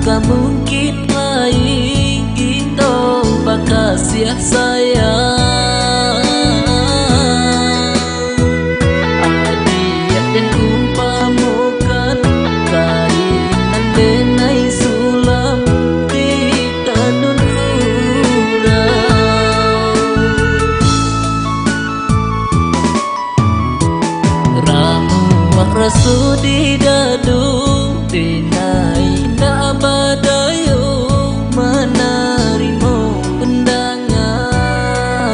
mungkin lain itu bakal sia-sayang. Adia dan umpamukan kainan denai sulam di tanun urang. Ramu rasu di dadu denai na badayo menerima undangan.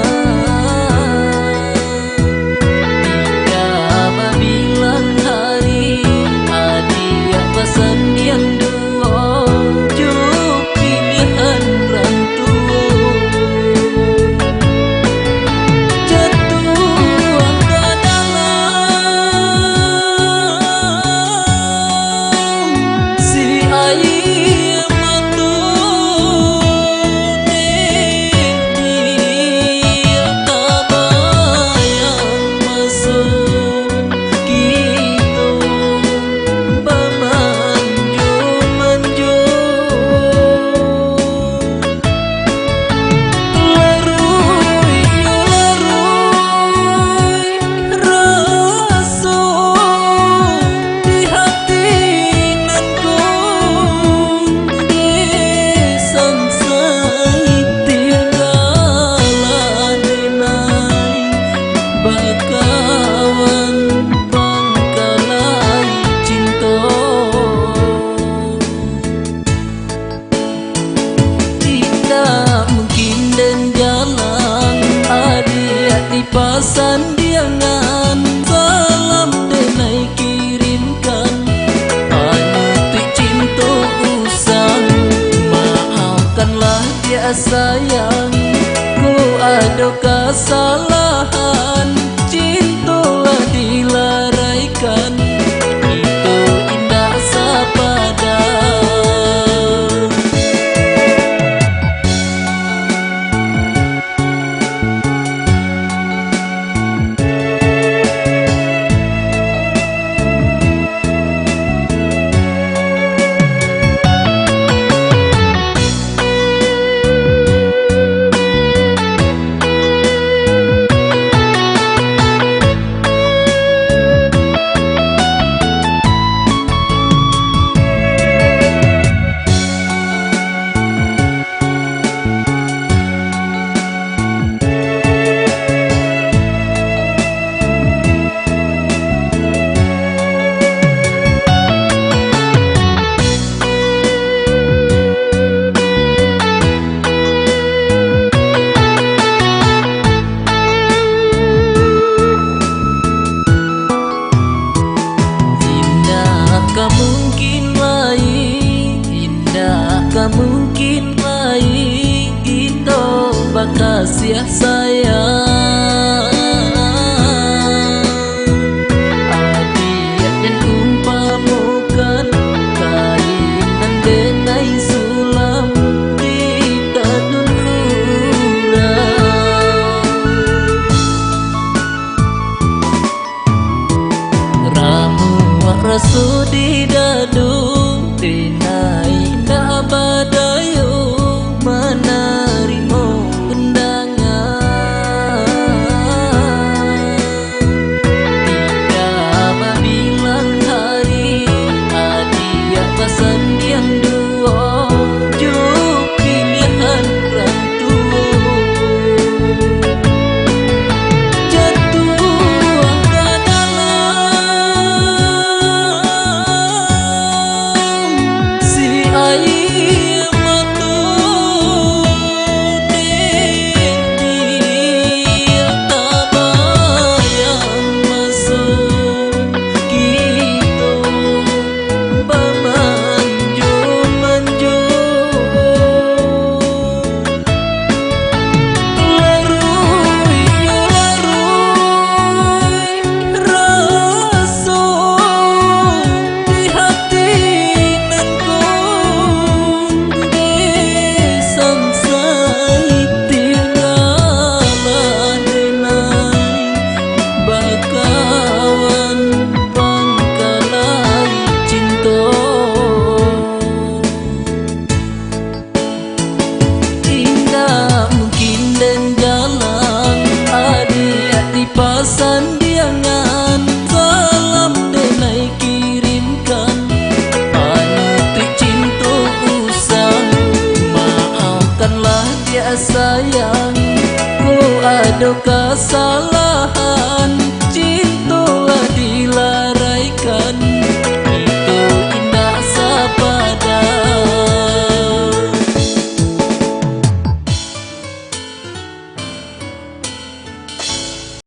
Tidak bilang hari Adia pesan yang dua juk pilihan rantua. Jatuh ke dalam si air mata dia tak bayang masuk gitu bamanjung-manjung. Larui rasa di hati nanku disangsai tinggalan denai bakawan bangkalai cinta. Tidak mungkin dan jalan Adia dipasan diangan salam denai kirimkan anu cinta usang. Maafkanlah dia sayang, ku ada kesalahan, cintalah dilaraikan itu indah sepadan. Indah mungkin lain itu bakal sia-sayang. Adia dan umpamukan kainan denai sulam di tanun urang. Ramu rasu di dadu denai na badayo menerima undangan. jangan salam denai kirimkan. Panutik cinta usang, maafkanlah dia sayang, ku ada kesalahan.